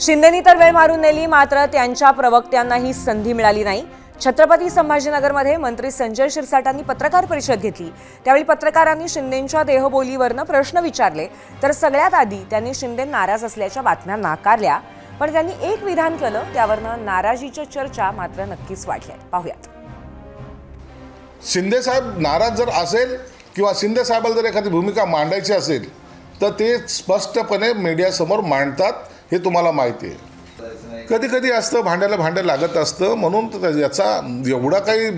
शिंदेनी तर वेळ मारून नेली, मात्र त्यांच्या प्रवक्त्यांनाही संधी मिळाली नाही. छत्रपती संभाजीनगरमध्ये मंत्री संजय शिरसाटांनी पत्रकार परिषद घेतली. त्यावेळी पत्रकारांनी शिंदेंच्या देहबोलीवरनं प्रश्न विचारले, तर सगळ्यात आधी त्यांनी शिंदे नाराज असल्याच्या बातम्या नाकारल्या. पण त्यांनी एक विधान केलं, त्यावरनं नाराजीच्या चर्चा मात्र नक्कीच वाढल्या. पाहूयात. शिंदे साहेब नाराज जर असेल किंवा शिंदे साहेबाला जर एखादी भूमिका मांडायची असेल तर ते स्पष्टपणे मीडियासमोर मांडतात, हे तुम्हाला माहिती आहे. कधी कधी असतं भांड्याला भांडं लागत असतं, म्हणून तर याचा एवढा काही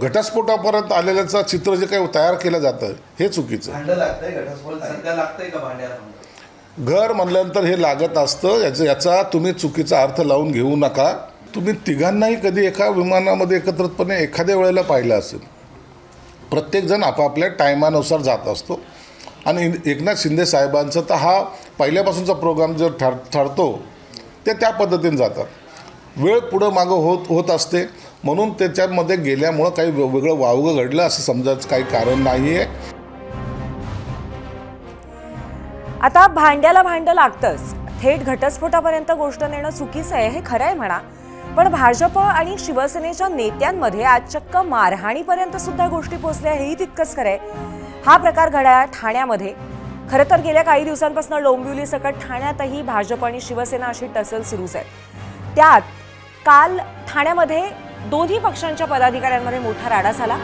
घटस्फोटापर्यंत आलेल्याचं चित्र जे काही तयार केलं जातं हे चुकीचं. घर म्हणल्यानंतर हे लागत असतं, याचा तुम्ही चुकीचा अर्थ लावून घेऊ नका. तुम्ही तिघांनाही कधी एका विमानामध्ये एकत्रितपणे एखाद्या वेळेला पाहिलं असेल. प्रत्येकजण आपापल्या टायमानुसार जात असतो आणि एकनाथ शिंदे साहेबांचा तर हा पहिल्यापासूनचा प्रोग्राम जर ठरतो ते त्या पद्धतीने जातात. वेळ पुढं मागं होत असते, म्हणून त्याच्यामध्ये गेल्यामुळं काही वेगळं वावगं घडलं असं समजायचं काही कारण नाही आहे. आता भांड्याला भांडं लागतंच, थेट घटस्फोटापर्यंत गोष्ट नेणं चुकीचं आहे हे खरं आहे म्हणा. पण भाजप आणि शिवसेनेच्या नेत्यांमध्ये आज चक्क मारहाणीपर्यंत सुद्धा गोष्टी पोहोचल्या हेही तितकंच खरं आहे. हा प्रकार घडला ठाण्यामध्ये. खरं तर गेल्या काही दिवसांपासून डोंबिवली सकट ठाण्यातही भाजप आणि शिवसेना अशी टसल सुरूच आहे. त्यात काल ठाण्यामध्ये दोन्ही पक्षांच्या पदाधिकाऱ्यांमध्ये मोठा राडा झाला.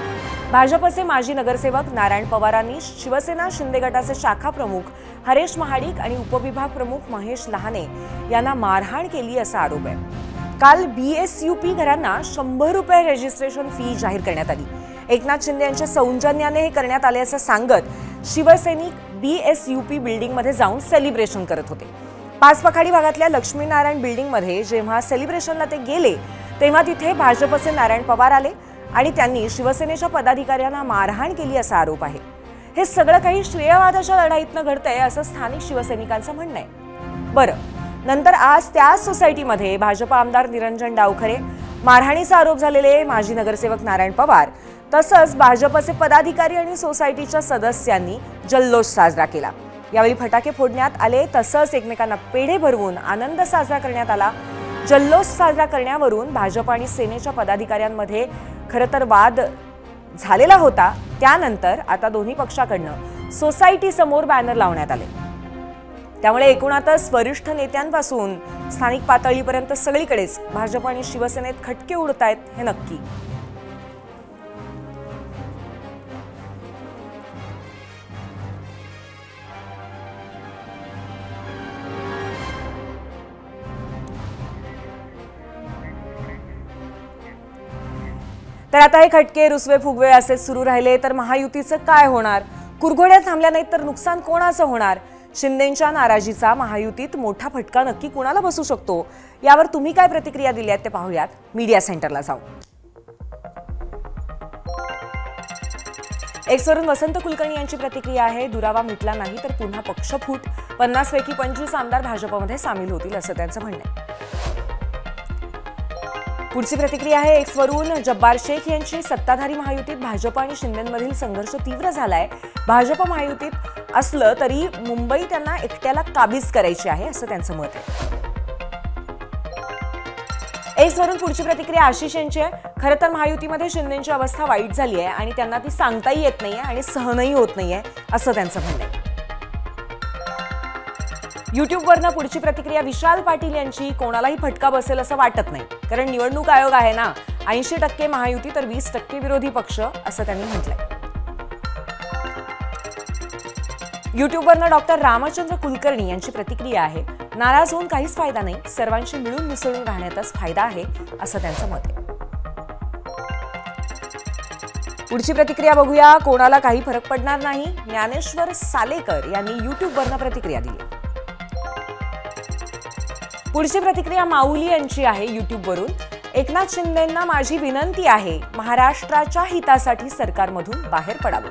भाजपचे माजी नगरसेवक नारायण पवारांनी शिवसेना शिंदे गटाचे शाखा प्रमुख हरेश महाडिक आणि उपविभाग प्रमुख महेश लहाने यांना मारहाण केली असा आरोप आहे. काल BSUP घरांना 100 रुपये रजिस्ट्रेशन फी जाहीर करण्यात आली. एकनाथ शिंदे यांच्या सौजन्याने हे करण्यात आले असं सांगत शिवसैनिक BSUP बिल्डिंगमध्ये जाऊन सेलिब्रेशन करत होते. पाचपखाडी भागातल्या लक्ष्मीनारायण बिल्डिंगमध्ये जेव्हा सेलिब्रेशनला ते गेले तेव्हा तिथे भाजपचे नारायण पवार आले आणि त्यांनी शिवसेनेच्या पदाधिकाऱ्यांना मारहाण केली असा आरोप आहे. हे सगळं काही श्रेयवादाच्या लढाईतनं घडतंय असं स्थानिक शिवसैनिकांचं म्हणणं आहे. बरं, नंतर आज त्याच सोसायटीमध्ये भाजप आमदार निरंजन डावखरे, मारहाणीचा आरोप झालेले माजी नगरसेवक नारायण पवार तसंच भाजपचे पदाधिकारी आणि सोसायटीच्या सदस्यांनी जल्लोष साजरा केला. यावेळी फटाके फोडण्यात आले, तसंच एकमेकांना पेढे भरवून आनंद साजरा करण्यात आला. जल्लोष साजरा करण्यावरून भाजप आणि सेनेच्या पदाधिकाऱ्यांमध्ये खरं तर वाद झालेला होता. त्यानंतर आता दोन्ही पक्षाकडनं सोसायटी समोर बॅनर लावण्यात आले. त्यामुळे एकूणातच वरिष्ठ नेत्यांपासून स्थानिक पातळीपर्यंत सगळीकडेच भाजप आणि शिवसेनेत खटके उडत आहेत हे नक्की. तर आता हे खटके रुसवे फुगवे असे सुरू राहिले तर महायुतीचं काय होणार? कुरघोड्या थांबल्या नाहीत तर नुकसान कोणाचं होणार? शिंदेंच्या नाराजीचा महायुतीत मोठा फटका नक्की कुणाला बसू शकतो? यावर तुम्ही काय प्रतिक्रिया दिल्यात ते पाहूयात मीडिया सेंटरला जाऊ. एक्सवरून वसंत कुलकर्णी यांची प्रतिक्रिया आहे. दुरावा मिटला नाही तर पुन्हा पक्षफूट, 50 पैकी 25 आमदार भाजपमध्ये सामील होतील असं त्यांचं म्हणणं आहे. पुढची प्रतिक्रिया आहे एक्सवरून जब्बार शेख यांची. सत्ताधारी महायुतीत भाजप आणि शिंदेंमधील संघर्ष तीव्र झालाय. भाजप महायुतीत असलं तरी मुंबई त्यांना एकट्याला काबीज करायची आहे असं त्यांचं मत आहे. एक्सवरून पुढची प्रतिक्रिया आशिष यांची आहे. खरं तर महायुतीमध्ये शिंदेंची अवस्था वाईट झाली आहे आणि त्यांना ती सांगताही येत नाहीये आणि सहनही होत नाहीये असं त्यांचं म्हणणं आहे. युट्यूबवरनं पुढची प्रतिक्रिया विशाल पाटील यांची. कोणालाही फटका बसेल असं वाटत नाही, कारण निवडणूक आयोग आहे ना. 80% महायुती तर 20% विरोधी पक्ष असं त्यांनी म्हटलंय. युट्यूबवरनं डॉक्टर रामचंद्र कुलकर्णी यांची प्रतिक्रिया आहे. नाराज होऊन काहीच फायदा नाही, सर्वांशी मिळून मिसळून राहण्यातच फायदा आहे असं त्यांचं मत आहे. पुढची प्रतिक्रिया बघूया. कोणाला काही फरक पडणार नाही, ज्ञानेश्वर सालेकर यांनी युट्यूबवरनं प्रतिक्रिया दिली. पुढची प्रतिक्रिया माऊली यांची आहे युट्यूबवरून. एकनाथ शिंदेंना माझी विनंती आहे, महाराष्ट्राच्या हितासाठी सरकारमधून बाहेर पडावं.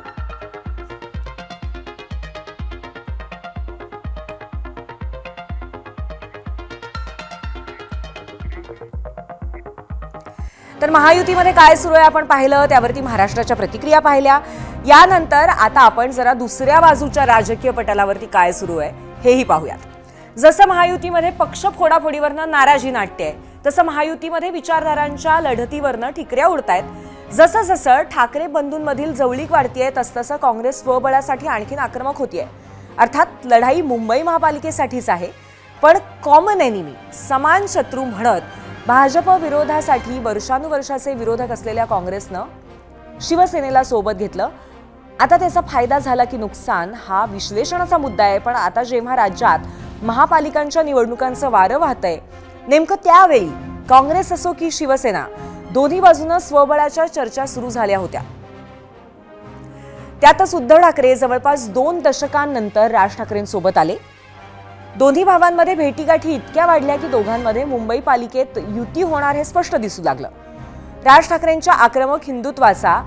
तर महायुतीमध्ये काय सुरू आहे आपण पाहिलं, त्यावरती महाराष्ट्राच्या प्रतिक्रिया पाहिल्या. यानंतर आता आपण जरा दुसऱ्या बाजूच्या राजकीय पटलावरती काय सुरू आहे हेही पाहूयात. जसं महायुतीमध्ये पक्ष फोडाफोडीवरनं नाराजी नाट्य आहे, तसं महायुतीमध्ये विचारधारांच्या लढतीवरनं ठिकऱ्या उडतायत। जसं जसं ठाकरे बंधूंमधील जवळीक वाढतीये तसतसं काँग्रेस स्वबळासाठी आणखीन आक्रमक होतीये। अर्थात लढाई मुंबई महापालिकेसाठीच आहे, पण कॉमन एनिमी समान शत्रू म्हणत भाजप विरोधासाठी वर्षानुवर्षाचे विरोधक असलेल्या काँग्रेसनं शिवसेनेला सोबत घेतलं। आता त्याचा फायदा झाला की नुकसान हा विश्लेषणाचा मुद्दा आहे, पण आता जेव्हा राज्यात महापालिकांच्या निवडणुकांचं वारं वाहतंय, नेमकं त्यावेळी काँग्रेस असो की शिवसेना दोन्ही बाजूनं स्वबळाच्या चर्चा सुरू झाल्या होत्या। त्यातच उद्धव ठाकरे जवळपास 2 दशकांनंतर राज ठाकरेंसोबत आले। दोन्ही भावांमध्ये भेटीगाठी इतक्या वाढल्या की दोघांमध्ये मुंबई पालिकेत युती होणार हे स्पष्ट दिसू लागलं। राज ठाकरेंच्या आक्रमक हिंदुत्वाचा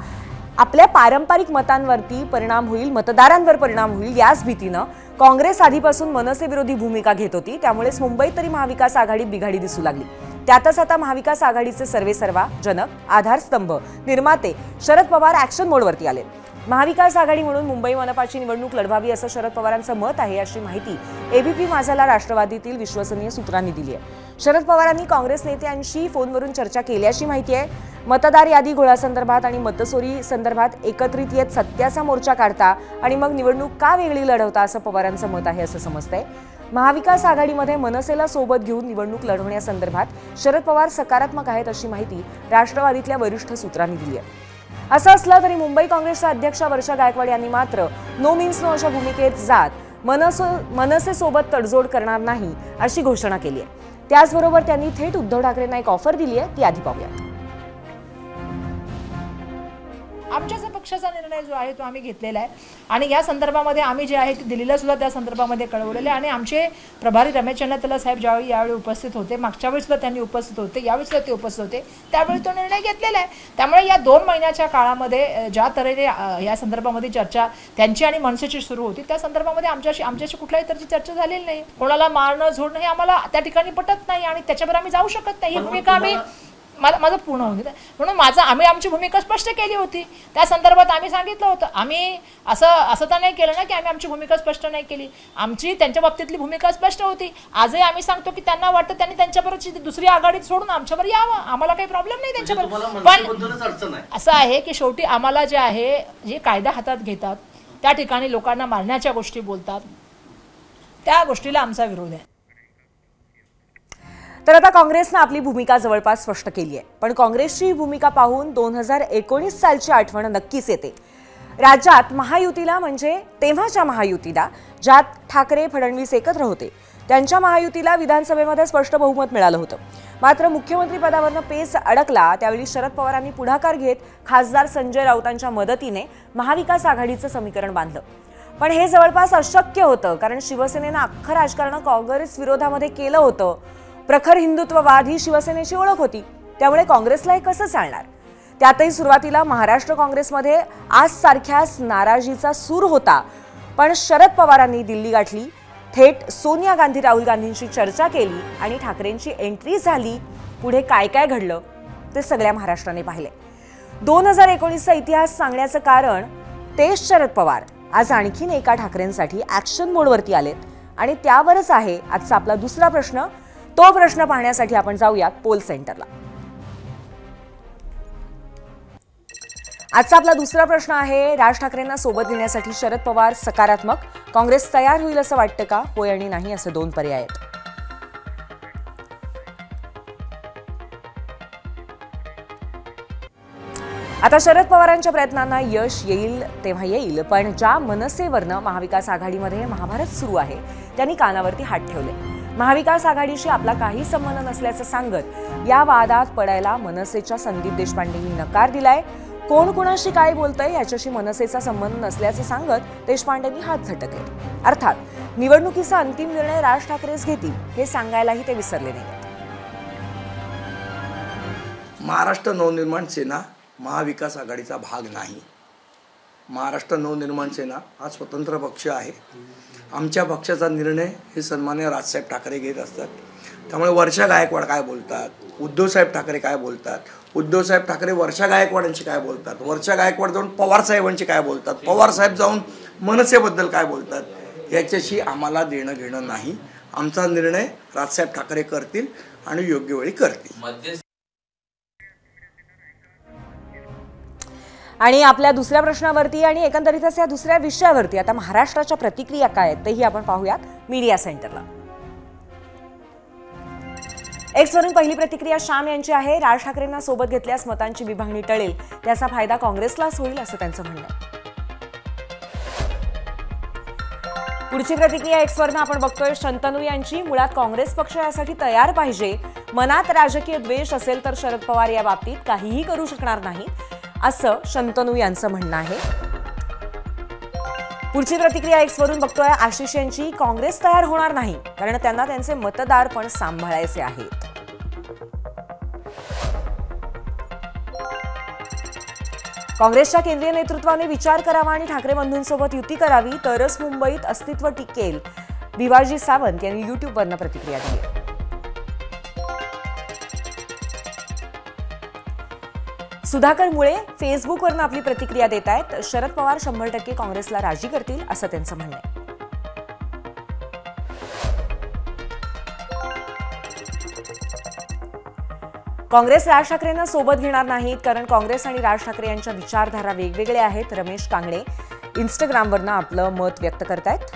आपल्या पारंपरिक मतांवरती परिणाम होईल, मतदारांवर परिणाम होईल याच भीतीनं काँग्रेस आधीपासून मनसे विरोधी भूमिका घेत होती। त्यामुळेच मुंबईत तरी महाविकास आघाडी बिघाडी दिसू लागली। त्यातच आता महाविकास आघाडीचे सर्वेसर्वा जनक, आधारस्तंभ, निर्माते शरद पवार ॲक्शन मोडवरती आले। महाविकास आघाडी म्हणून मुंबई मनपाची निवडणूक लढवावी असं शरद पवारांचं मत आहे, अशी माहिती एबीपी माझाला राष्ट्रवादीतील विश्वसनीय सूत्रांनी दिली आहे। शरद पवारांनी काँग्रेस नेत्यांशी फोनवरून चर्चा केल्याची माहिती आहे। मतदार यादी घोळासंदर्भात आणि मतचोरी संदर्भात एकत्रित येत सत्याचा मोर्चा काढता आणि मग निवडणूक का वेगळी लढवता असं पवारांचं मत आहे असं समजतंय। महाविकास आघाडीमध्ये मनसेला सोबत घेऊन निवडणूक लढवण्यासंदर्भात शरद पवार सकारात्मक आहेत अशी माहिती राष्ट्रवादीतल्या वरिष्ठ सूत्रांनी दिली आहे। असं असलं तरी मुंबई काँग्रेसच्या अध्यक्षा वर्षा गायकवाड यांनी मात्र नो मीन्स नो अशा भूमिकेत जात मनसेसोबत तडजोड करणार नाही अशी घोषणा केली आहे। त्याचबरोबर त्यांनी थेट उद्धव ठाकरेंना एक ऑफर दिली आहे, ती आधी पाहूया। आमच्या पक्षाचा निर्णय जो आहे तो आम्ही घेतलेला आहे आणि या संदर्भामध्ये आम्ही जे आहे दिल्लीला सुद्धा त्या संदर्भामध्ये कळवलेले आणि आमचे प्रभारी रमेश चंद्रतला साहेब ज्यावेळी यावेळी उपस्थित होते, मागच्या वेळी सुद्धा त्यांनी उपस्थित होते, यावेळी सुद्धा ते उपस्थित होते, त्यावेळी तो निर्णय घेतलेला आहे। त्यामुळे या 2 महिन्याच्या काळामध्ये ज्या तऱ्हेने या संदर्भामध्ये चर्चा त्यांची आणि मनसेची सुरू होती त्या संदर्भामध्ये आमच्याशी कुठल्याही तऱ्हेची चर्चा झालेली नाही। कोणाला मारणं झोडणं हे आम्हाला त्या ठिकाणी पटत नाही आणि त्याच्यावर आम्ही जाऊ शकत नाही। ही भूमिका आम्ही माझं पूर्ण होऊन गेलं म्हणून आम्ही आमची भूमिका स्पष्ट केली होती। त्या संदर्भात आम्ही सांगितलं होतं, आम्ही असं तर नाही केलं ना की आम्ही आमची भूमिका स्पष्ट नाही केली। आमची त्यांच्या बाबतीतली भूमिका स्पष्ट होती। आजही आम्ही सांगतो की त्यांना वाटतं त्यांनी त्यांच्याबरोबर दुसरी आघाडीत सोडून आमच्यावर यावं, आम्हाला काही प्रॉब्लेम नाही त्यांच्याबरोबर। पण असं आहे की शेवटी आम्हाला जे आहे जे कायदा हातात घेतात त्या ठिकाणी लोकांना मारण्याच्या गोष्टी बोलतात, त्या गोष्टीला आमचा विरोध आहे। तर आता काँग्रेसनं आपली भूमिका जवळपास स्पष्ट केली आहे, पण काँग्रेसची भूमिका पाहून 2019 सालची आठवण नक्कीच येते। राज्यात महायुतीला म्हणजे तेव्हाच्या महायुतीला ज्यात ठाकरे फडणवीस एकत्र होते त्यांच्या महायुतीला विधानसभेमध्ये स्पष्ट बहुमत मिळालं होतं। मात्र मुख्यमंत्री पदावरनं पेच अडकला त्यावेळी शरद पवारांनी पुढाकार घेत खासदार संजय राऊतांच्या मदतीने महाविकास आघाडीचं समीकरण बांधलं। पण हे जवळपास अशक्य होतं, कारण शिवसेनेनं अख्खं राजकारण काँग्रेस विरोधामध्ये केलं होतं। प्रखर हिंदुत्ववाद ही शिवसेनेची ओळख होती, त्यामुळे काँग्रेसला हे कसं चालणार? त्यातही सुरुवातीला महाराष्ट्र काँग्रेसमध्ये आजसारख्याच नाराजीचा सूर होता, पण शरद पवारांनी दिल्ली गाठली, थेट सोनिया गांधी राहुल गांधींशी चर्चा केली आणि ठाकरेंची एंट्री झाली। पुढे काय काय घडलं ते सगळ्या महाराष्ट्राने पाहिले। 2019चा इतिहास सांगण्याचं कारण तेच शरद पवार आज आणखीन एका ठाकरेंसाठी ॲक्शन मोडवरती आलेत आणि त्यावरच आहे आजचा आपला दुसरा प्रश्न। तो प्रश्न पाहण्यासाठी आपण जाऊयात पोल सेंटरला। आजचा आपला दुसरा प्रश्न आहे, राज ठाकरेंना सोबत घेण्यासाठी शरद पवार सकारात्मक, काँग्रेस तयार होईल असं वाटतं का? होय आणि नाही असे 2 पर्याय आहेत। आता शरद पवारांच्या प्रयत्नांना यश येईल तेव्हा येईल, पण ज्या मनसेवरनं महाविकास आघाडीमध्ये महाभारत सुरू आहे त्यांनी कानावरती हात ठेवले। महाविकास आघाडीशी आपला काही संबंध नसल्याचं सांगत या वादात पडायला मनसेच्या संदीप देशपांडेंनी नकार दिलाय। कोण कोणाशी काय बोलतंय याच्याशी मनसेचा संबंध नसल्याचं सांगत देशपांडेंनी हात झटकले। अर्थात निवडणुकीचा अंतिम निर्णय राज ठाकरेच घेतील हे सांगायलाही ते विसरले नाहीत। महाराष्ट्र नवनिर्माण सेना महाविकास आघाडीचा भाग नाही। महाराष्ट्र नवनिर्माण सेना हा स्वतंत्र पक्ष आहे। आमच्या पक्षाचा निर्णय हे सन्माननीय राजसाहेब ठाकरे घेत असतात। त्यामुळे वर्षा गायकवाड काय बोलतात, उद्धवसाहेब ठाकरे काय बोलतात, उद्धवसाहेब ठाकरे वर्षा गायकवाडांशी काय बोलतात, वर्षा गायकवाड जाऊन पवारसाहेबांशी काय बोलतात, पवारसाहेब जाऊन मनसेबद्दल काय बोलतात, याच्याशी आम्हाला देणं घेणं नाही। आमचा निर्णय राजसाहेब ठाकरे करतील आणि योग्य वेळी करतील. आणि आपल्या दुसऱ्या प्रश्नावरती आणि एकंदरीतच या दुसऱ्या विषयावरती आता महाराष्ट्राच्या प्रतिक्रिया काय आहेत तेही आपण पाहूयात मीडिया सेंटरला. एक्सवरून पहिली प्रतिक्रिया श्याम यांची आहे. राज ठाकरेंना सोबत घेतल्यास मतांची विभागणी टळेल, त्याचा फायदा काँग्रेसलाच होईल असं त्यांचं म्हणणं आहे. पुढची प्रतिक्रिया एक्सवरून आपण बघतोय शंतनू यांची. मुळात काँग्रेस पक्ष यासाठी तयार पाहिजे. मनात राजकीय द्वेष असेल तर शरद पवार या बाबतीत काहीही करू शकणार नाही असं शंतनू यांचं म्हणणं आहे. पुढची प्रतिक्रिया एक्सवरून बघतोय आशिष यांची. काँग्रेस तयार होणार नाही कारण त्यांना त्यांचे मतदार पण सांभाळायचे आहेत. काँग्रेसच्या केंद्रीय नेतृत्वाने विचार करावा आणि ठाकरे बंधूंसोबत युती करावी तरच मुंबईत अस्तित्व टिकेल, भिवाजी सावंत यांनी युट्यूबवरनं प्रतिक्रिया दिली. सुधाकर मुळे फेसबुकवरनं आपली प्रतिक्रिया देत आहेत. शरद पवार 100% काँग्रेसला राजी करतील असं त्यांचं म्हणणं आहे. काँग्रेस राज ठाकरेंना सोबत घेणार नाहीत कारण काँग्रेस आणि राज ठाकरे यांच्या विचारधारा वेगवेगळ्या आहेत. रमेश कांगणे इंस्टाग्रामवरनं आपलं मत व्यक्त करतायत.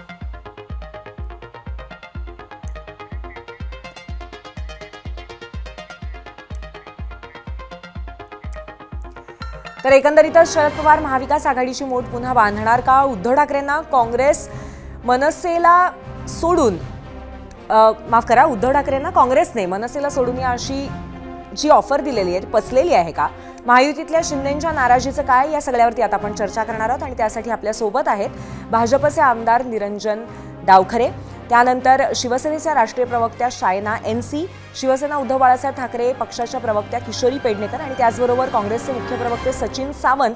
तर एकंदरीतच शरद पवार महाविकास आघाडीची मोठ पुन्हा बांधणार का? उद्धव ठाकरेंना काँग्रेस मनसेला सोडून उद्धव ठाकरेंना काँग्रेसने मनसेला सोडून या अशी जी ऑफर दिलेली आहे पचलेली आहे का? महायुतीतल्या शिंदेंच्या नाराजीचं काय? या सगळ्यावरती आता आपण चर्चा करणार आहोत आणि त्यासाठी आपल्या सोबत आहेत भाजपचे आमदार निरंजन डावखरे, त्यानंतर शिवसेनेच्या राष्ट्रीय प्रवक्त्या शायना NC, शिवसेना उद्धव बाळासाहेब ठाकरे पक्षाच्या प्रवक्त्या किशोरी पेडणेकर आणि त्याचबरोबर काँग्रेसचे मुख्य प्रवक्ते सचिन सावंत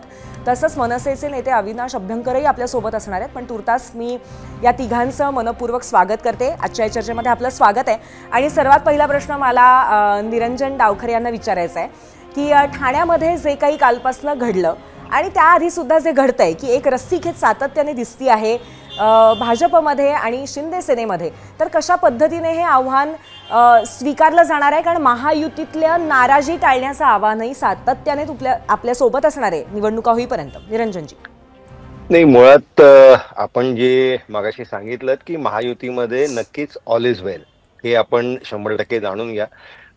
तसंच मनसेचे नेते अविनाश अभ्यंकरही आपल्यासोबत असणार आहेत. पण तुर्तास मी या तिघांचं मनपूर्वक स्वागत करते. आजच्या चर्चेमध्ये आपलं स्वागत आहे. आणि सर्वात पहिला प्रश्न मला निरंजन डावखरे यांना विचारायचा आहे की ठाण्यामध्ये जे काही कालपासनं घडलं आणि त्याआधी सुद्धा जे घडतंय की एक रस्सीखेच सातत्याने दिसती आहे भाजपमध्ये आणि शिंदे सेनेमध्ये, तर कशा पद्धतीने हे आव्हान स्वीकारलं जाणार आहे? कारण महायुतीतल्या नाराजी टाळण्याचं आव्हानही सातत्याने आपल्यासोबत असणार आहे निवडणुका होईपर्यंत. निरंजनजी. नाही, मुळात आपण जे मगाशी सांगितलं की महायुतीमध्ये नक्कीच ऑल इज वेल हे आपण 100% जाणून घ्या.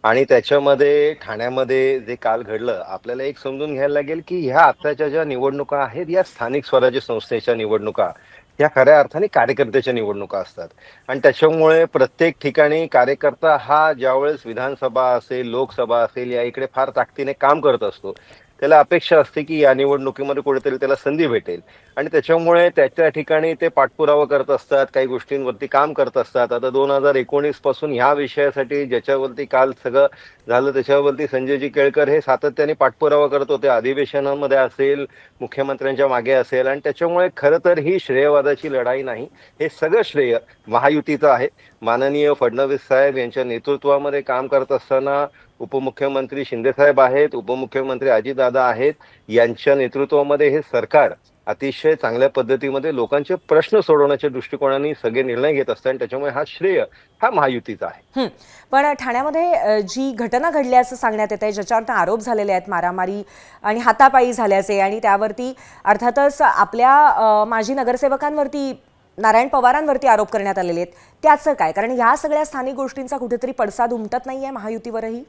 आणि त्याच्यामध्ये ठाण्यामध्ये जे काल घडलं आपल्याला एक समजून घ्यायला लागेल की ह्या आताच्या ज्या निवडणुका आहेत या स्थानिक स्वराज्य संस्थेच्या निवडणुका या खऱ्या अर्थाने कार्यकर्त्याच्या निवडणुका असतात. आणि त्याच्यामुळे प्रत्येक ठिकाणी कार्यकर्ता हा ज्यावेळेस विधानसभा असेल लोकसभा असेल या इकडे फार ताकदीने काम करत असतो, त्याला अपेक्षा असते की या निवडणुकीमध्ये कुठेतरी त्याला संधी भेटेल आणि त्याच्यामुळे त्याच्या ठिकाणी ते पाठपुरावा करत असतात, काही गोष्टींवरती काम करत असतात. आता 2019 पासून ह्या विषयासाठी ज्याच्यावरती काल सगळं झालं त्याच्यावरती संजयजी केळकर हे सातत्याने पाठपुरावा करत होते, अधिवेशनामध्ये असेल मुख्यमंत्र्यांच्या मागे असेल. आणि त्याच्यामुळे खरं तर ही श्रेयवादाची लढाई नाही, हे सगळं श्रेय महायुतीचं आहे. माननीय फडणवीस साहेब यांच्या नेतृत्वामध्ये काम करत असताना उपमुख्यमंत्री शिंदेसाहेब आहेत, उपमुख्यमंत्री अजितदादा आहेत, यांच्या नेतृत्वामध्ये हे सरकार अतिशय चांगल्या पद्धतीमध्ये लोकांचे प्रश्न सोडवण्याच्या दृष्टिकोनाने सगळे निर्णय घेत असतात आणि त्याच्यामुळे हा श्रेय हा महायुतीचा आहे. पण ठाण्यामध्ये जी घटना घडली असं सांगण्यात येत आहे, ज्याच्यावर आरोप झालेले आहेत मारामारी आणि हातापायी झाल्याचे आणि त्यावरती अर्थातच आपल्या माजी नगरसेवकांवरती नारायण पवारांवरती आरोप करण्यात आलेले आहेत, त्याचं काय? कारण ह्या सगळ्या स्थानिक गोष्टींचा कुठेतरी पडसाद उमटत नाहीये महायुतीवरही.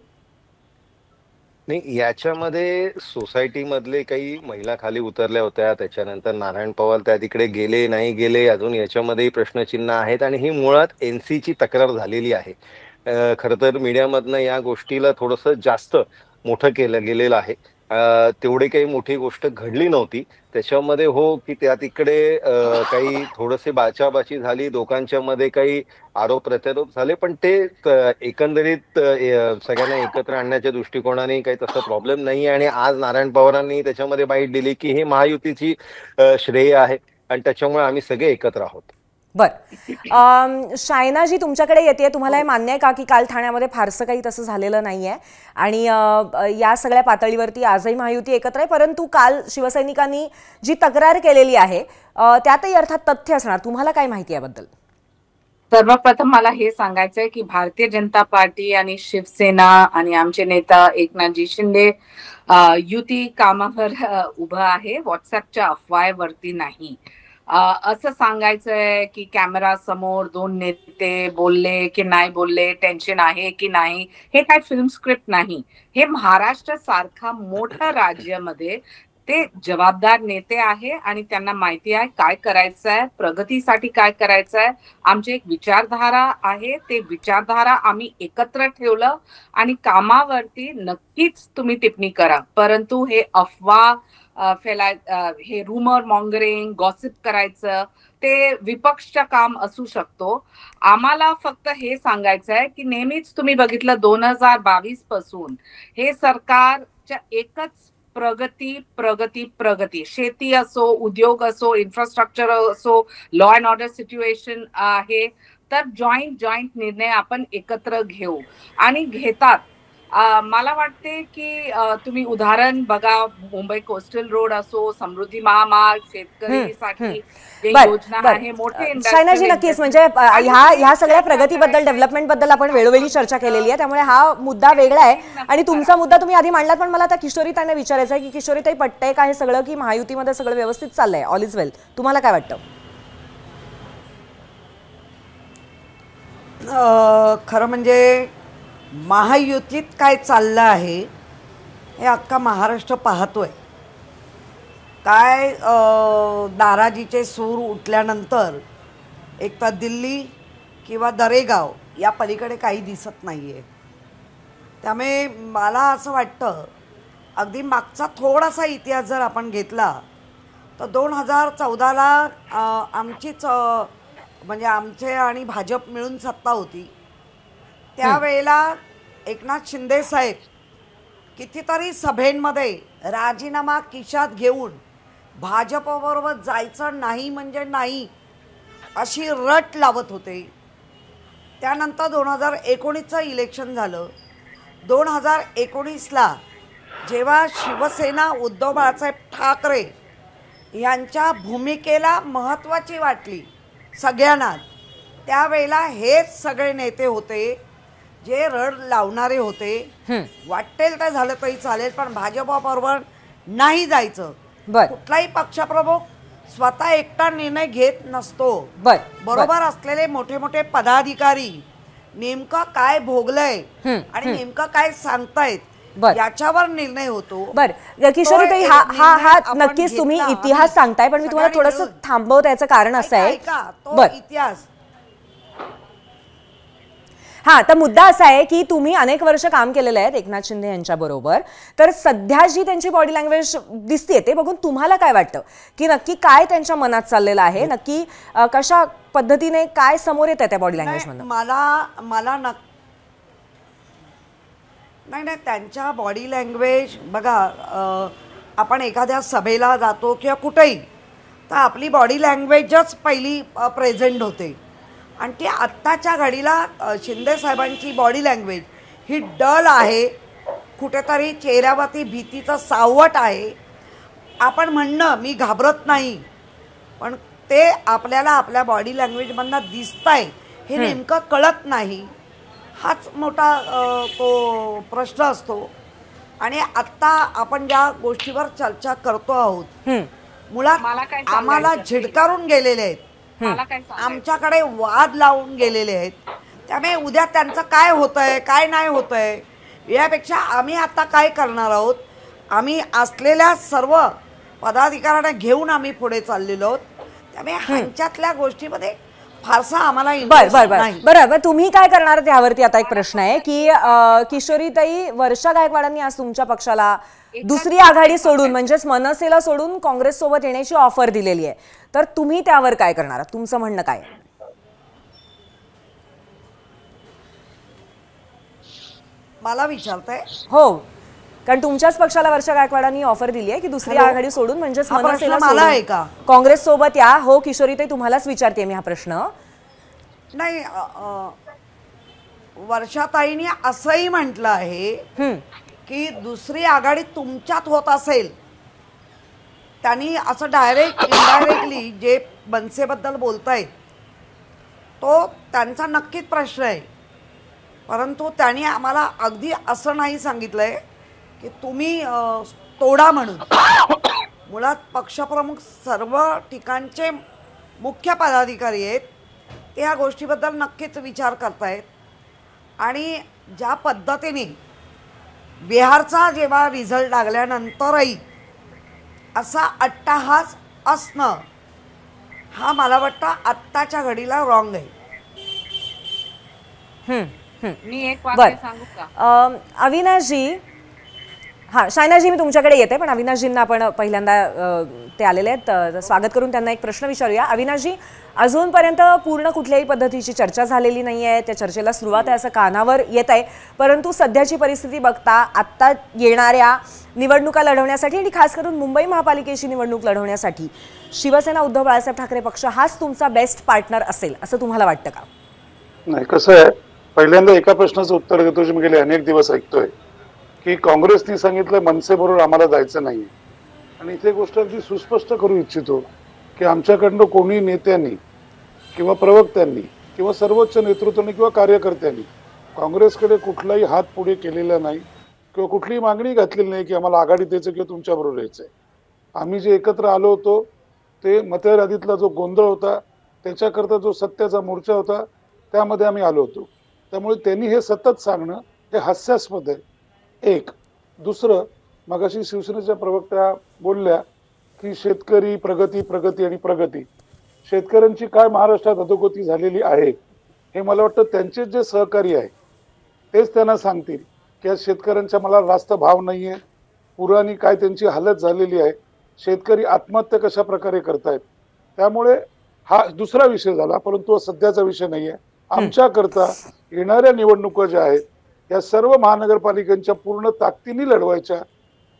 नाही, याच्यामध्ये सोसायटीमधले काही महिला खाली उतरल्या होत्या, त्याच्यानंतर नारायण पवार त्या तिकडे गेले नाही गेले अजून याच्यामध्येही प्रश्नचिन्ह आहेत आणि ही मुळात NCची तक्रार झालेली आहे. खरं तर मीडियामधनं या गोष्टीला थोडंसं जास्त मोठं केलं गेलेलं आहे. तेवढी काही मोठी गोष्ट घडली नव्हती त्याच्यामध्ये. हो की त्या तिकडे काही थोडंसे बाचाबाची झाली, दोघांच्या मध्ये काही आरोप प्रत्यारोप झाले, पण ते एकंदरीत सगळ्यांना एकत्र आणण्याच्या दृष्टिकोनाने काही तसा प्रॉब्लेम नाही. आणि आज नारायण पवारांनी त्याच्यामध्ये बाईट दिली की हे महायुतीची श्रेय आहे आणि त्याच्यामुळे आम्ही सगळे एकत्र आहोत. बर, शायनाजी तुमच्याकडे येते, तुम्हाला हे मान्य आहे का की काल ठाण्यामध्ये फारसं काही तसं झालेलं नाहीये आणि या सगळ्या पातळीवरती आजही महायुती एकत्र आहे, परंतु काल सर्वप्रथम मला हे सांगायचंय की भारतीय जनता पार्टी आणि शिवसेना आणि आमचे नेता एकनाथजी शिंदे युती कामावर उभं आहे, व्हॉट्सअपच्या अफवावरती नाही. असं सांगायचंय की कॅमेरा समोर दोन नेते बोलले की नाही बोलले, टेन्शन आहे की नाही, हे काय फिल्म स्क्रिप्ट नाही. हे महाराष्ट्र सारखा मोठ्या राज्यामध्ये ते जबाबदार नेते आहे आणि त्यांना माहिती आहे काय करायचंय, प्रगतीसाठी काय करायचंय. आमची एक विचारधारा आहे, ते विचारधारा आम्ही एकत्र ठेवलं आणि कामावरती नक्कीच तुम्ही टिप्पणी करा, परंतु हे अफवा हे रूमर मॉंगरिंग गॉसिप करायचं ते विपक्षचं काम असू शकतो. आम्हाला फक्त हे सांगायचं आहे की नेहमीच तुम्ही बघितलं 2022 पासून हे सरकारच्या एकच प्रगती प्रगती प्रगती, शेती असो, उद्योग असो, इन्फ्रास्ट्रक्चर असो, लॉ अँड ऑर्डर सिच्युएशन आहे, तर जॉईंट निर्णय आपण एकत्र घेऊ आणि घेतात. मला वाटते की तुम्ही उदाहरण बघा, मुंबई कोस्टल रोड असो, समृद्धी महामार्ग, शेतकरीसाठी जे योजना आहे, मोठे शायनाजी नक्कीच म्हणजे ह्या सगळ्या प्रगतीबद्दल, डेव्हलपमेंट बद्दल आपण वेळोवेळी चर्चा केलेली आहे, त्यामुळे हा मुद्दा वेगळा आहे आणि तुमचा मुद्दा तुम्ही आधी मांडलात. पण मला आता किशोरीताईंना विचारायचं आहे की किशोरीताई, पटतंय का हे सगळं की महायुतीमध्ये सगळं व्यवस्थित चाललंय, ऑल इज वेल? तुम्हाला काय वाटतं? खरं म्हणजे महायुतीत काय चाललं आहे हे अख्खा महाराष्ट्र पाहतोय. काय नाराजीचे सूर उठल्यानंतर एक तर दिल्ली किंवा दरेगाव या पलीकडे काही दिसत नाही आहे. त्यामुळे मला असं वाटतं, अगदी मागचा थोडासा इतिहास जर आपण घेतला तर 2014ला आमचीच म्हणजे आमचे आणि भाजप मिळून सत्ता होती. त्यावेळेला एकनाथ शिंदे साहेब कितीतरी सभेंमध्ये राजीनामा खिशात घेऊन भाजपबरोबर जायचं नाही म्हणजे नाही अशी रट लावत होते. त्यानंतर 2019चं इलेक्शन झालं. 2019ला जेव्हा शिवसेना उद्धव बाळासाहेब ठाकरे यांच्या भूमिकेला महत्त्वाची वाटली सगळ्यांना, त्यावेळेला हेच सगळे नेते होते जे रड लावणारे होते. वाटेल तर झालं तरी चालेल पण भाजपबरोबर नाही जायचं. कुठलाही पक्षप्रमुख स्वतः एकटा निर्णय घेत नसतो. बरोबर असलेले मोठे मोठे पदाधिकारी नेमकं काय भोगलंय आणि नेमकं काय सांगतायत याच्यावर निर्णय होतो. बरं किशोरीताई, हा नक्कीच तुम्ही इतिहास सांगताय, पण मी तुम्हाला थोडंसं थांबवतो. याचं कारण असं आहे, इतिहास हा तर मुद्दा असा आहे की तुम्ही अनेक वर्ष काम केलेलं आहे एकनाथ शिंदे यांच्या बरोबर, तर सध्या जी त्यांची बॉडी लँग्वेज दिसते ते बघून तुम्हाला काय वाटतं की नक्की काय त्यांच्या मनात चाललेलं आहे, नक्की कशा पद्धतीने काय समोर येत आहे त्या बॉडी लँग्वेज मधून? मला नाही त्यांच्या बॉडी लँग्वेज बघा, आपण एखाद्या सभेला जातो किंवा कुठेही तर आपली बॉडी लँग्वेजच पहिली प्रेझेंट होते आणि ती आत्ताच्या घडीला शिंदे साहेबांची बॉडी लँग्वेज ही डल आहे, कुठेतरी चेहऱ्यावरती भीतीचं सावट आहे. आपण म्हणणं मी घाबरत नाही, पण ते आपल्याला आपल्या बॉडी लँग्वेजमधनं दिसतंय हे नेमकं कळत नाही. हाच मोठा तो प्रश्न असतो. आणि आत्ता आपण ज्या गोष्टीवर चर्चा करतो आहोत मुळात आम्हाला झिडकारून गेलेले आहेत, आमच्याकडे वाद लावून गेलेले आहेत. त्यामुळे उद्या त्यांचं काय होतंय काय नाही होतंय यापेक्षा आम्ही आता काय करणार आहोत, आम्ही असलेल्या सर्व पदाधिकाऱ्यांना घेऊन आम्ही पुढे चाललेलो आहोत. त्यामुळे ह्यांच्यातल्या गोष्टीमध्ये फारसा आम्हाला बरं तुम्ही काय करणार त्यावरती आता एक प्रश्न आहे की किशोरीताई, वर्षा गायकवाडांनी आज तुमच्या पक्षाला दुसरी आघाडी सोडून म्हणजेच मनसेला सोडून काँग्रेस सोबत येण्याची ऑफर दिलेली आहे, तर तुम्ही त्यावर काय करणार, तुमचं म्हणणं काय? मला विचारताय? हो, कारण तुमच्याच पक्षाला वर्षा गायकवाडांनी ऑफर दिली आहे की दुसरी आघाडी सोडून म्हणजेच मनसेला सोडून काँग्रेस सोबत या. हो किशोरीताई, तुम्हालाच विचारते मी हा प्रश्न. नाही, वर्षाताईंनी असंही म्हटलं आहे की दुसरी आघाडी तुमच्यात होत असेल. त्यांनी असं डायरेक्ट इनडायरेक्टली जे मनसेबद्दल बोलतायत तो त्यांचा नक्कीच प्रश्न आहे. परंतु त्यांनी आम्हाला अगदी असं नाही सांगितलं आहे की तुम्ही तोडा म्हणून. मुळात पक्षप्रमुख सर्व ठिकाणचे मुख्य पदाधिकारी आहेत, ते ह्या गोष्टीबद्दल नक्कीच विचार करतायत. आणि ज्या पद्धतीने बिहारचा जेव्हा रिझल्ट लागल्यानंतरही असा अट्टाहास असणं, हा मला वाटतं आत्ताच्या घडीला रॉंग आहे. मी एक वाक्य सांगू का? अविनाशजी, हां शायनाजी मी तुमच्याकडे येते, पण अविनाशजींना आपण पहिल्यांदा ते आलेले आहेत, तर स्वागत करून त्यांना एक प्रश्न विचारूया. अविनाशजी, अजूनपर्यंत पूर्ण कुठल्याही पद्धतीची चर्चा झालेली नाही आहे, त्या चर्चेला सुरुवात आहे असं कानावर येत आहे, परंतु सध्याची परिस्थिती बघता आत्ता येणाऱ्या निवडणुका लढवण्यासाठी आणि खास करून मुंबई महापालिकेची निवडणूक लढवण्यासाठी शिवसेना उद्धव बाळासाहेब ठाकरे पक्ष हाच तुमचा बेस्ट पार्टनर असेल असं तुम्हाला वाटतं का? नाही, कसं आहे, पहिल्यांदा एका प्रश्नाचं उत्तर देतो जे मी गेले अनेक दिवस ऐकतोय की काँग्रेसने सांगितलं मनसेबरोबर आम्हाला जायचं नाही. आणि इथे गोष्ट अगदी सुस्पष्ट करू इच्छितो की आमच्याकडनं कोणी नेत्यांनी किंवा प्रवक्त्यांनी किंवा सर्वोच्च नेतृत्वाने किंवा कार्यकर्त्यांनी काँग्रेसकडे कुठलाही हात पुढे केलेला नाही किंवा कुठलीही मागणी घातलेली नाही की आम्हाला आघाडीत यायचं किंवा तुमच्याबरोबर यायचं आहे. आम्ही जे एकत्र आलो होतो ते मतदार यादीतला जो गोंधळ होता, त्याच्याकरता जो सत्याचा मोर्चा होता, त्यामध्ये आम्ही आलो होतो. त्यामुळे त्यांनी हे सतत सांगणं हे हास्यास्पद आहे. एक. दुसरं, मगाशी शिवसेनेच्या प्रवक्त्या बोलल्या की शेतकरी प्रगती प्रगती आणि प्रगती. शेतकऱ्यांची काय महाराष्ट्रात अधोगती झालेली आहे हे मला वाटतं त्यांचे जे सहकारी आहे तेच त्यांना सांगतील की आज शेतकऱ्यांच्या मला रास्त भाव नाहीये, पुराणी काय त्यांची हालत झालेली आहे, शेतकरी आत्महत्या कशा प्रकारे करतायत. त्यामुळे हा दुसरा विषय झाला, परंतु सध्याचा विषय नाहीये. आमच्याकरता येणाऱ्या निवडणुका ज्या आहेत या सर्व महानगरपालिकांच्या पूर्ण ताकदीने लढवायच्या,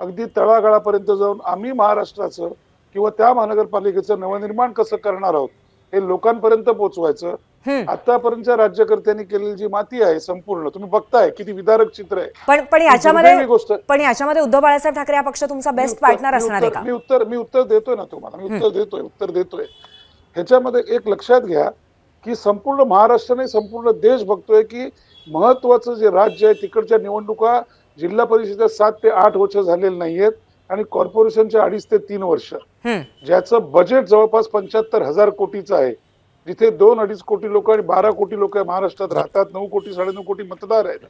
अगदी तळागाळापर्यंत जाऊन आम्ही महाराष्ट्राचं किंवा त्या महानगरपालिकेचं नवनिर्माण कसं करणार आहोत हे लोकांपर्यंत पोहोचवायचं. आतापर्यंतच्या राज्यकर्त्यांनी केलेली जी माती आहे संपूर्ण तुम्ही बघताय किती विदारक चित्र आहे. पण याच्यामध्ये उद्धव बाळासाहेब ठाकरे हा पक्ष तुमचा बेस्ट पार्टनर असणार आहे का? मी उत्तर देतोय ना तुम्हाला, मी उत्तर देतोय. ह्याच्यामध्ये एक लक्षात घ्या की संपूर्ण महाराष्ट्राने संपूर्ण देश बघतोय की महत्वाचं जे राज्य आहे तिकडच्या निवडणुका जिल्हा परिषदेच्या 7 ते 8 वर्ष झालेले नाहीयेत आणि कॉर्पोरेशनच्या 2.5 ते 3 वर्ष, ज्याचं बजेट जवळपास 75,000 कोटीचं आहे, जिथे 2-2.5 कोटी लोक आणि 12 कोटी लोक महाराष्ट्रात राहतात, 9 कोटी 9.5 कोटी मतदार आहेत.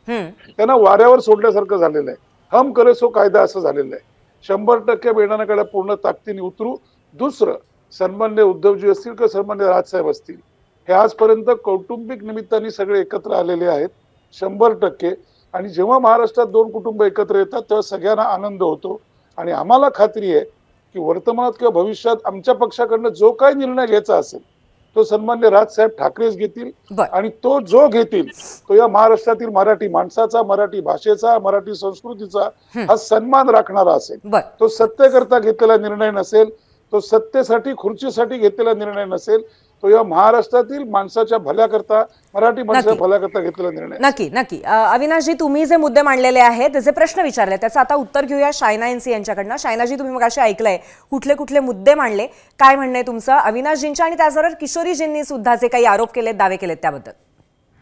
त्यांना वाऱ्यावर सोडल्यासारखं झालेलं आहे. हम करे सो कायदा असं झालेलं आहे. 100% बेणानाकडे पूर्ण ताकदीने उतरू. दुसरं, सन्मान्य उद्धवजी असतील किंवा सन्मान्य राजसाहेब असतील, हे आजपर्यंत कौटुंबिक निमित्ताने सगळे एकत्र आलेले आहेत 100%. आणि जेव्हा महाराष्ट्रात 2 कुटुंब एकत्र येतात तेव्हा सगळ्यांना आनंद होतो. आणि आम्हाला खात्री आहे की वर्तमानात किंवा भविष्यात आमच्या पक्षाकडनं जो काही निर्णय घ्यायचा असेल तो सन्मान्य राजसाहेब ठाकरेच घेतील. आणि तो जो घेतील तो या महाराष्ट्रातील मराठी माणसाचा, मराठी भाषेचा, मराठी संस्कृतीचा हा सन्मान राखणारा असेल. तो सत्तेकरता घेतलेला निर्णय नसेल, तो सत्तेसाठी खुर्चीसाठी घेतलेला निर्णय नसेल, तो या महाराष्ट्रातील माणसाच्या भल्याकरता, मराठी माणसाच्या भल्याकरता घेतलेला निर्णय. नक्की. अविनाशजी, तुम्ही जे मुद्दे मांडलेले आहेत, जे प्रश्न विचारले, त्याचं आता उत्तर घेऊया शायना एनसी यांच्याकडनं. शायनाजी, तुम्ही मगाशी ऐकलंय कुठले कुठले मुद्दे मांडले, काय म्हणणं आहे तुमचं अविनाशजींच्या आणि त्याचबरोबर किशोरीजींनी सुद्धा जे काही आरोप केलेत, दावे केलेत त्याबद्दल?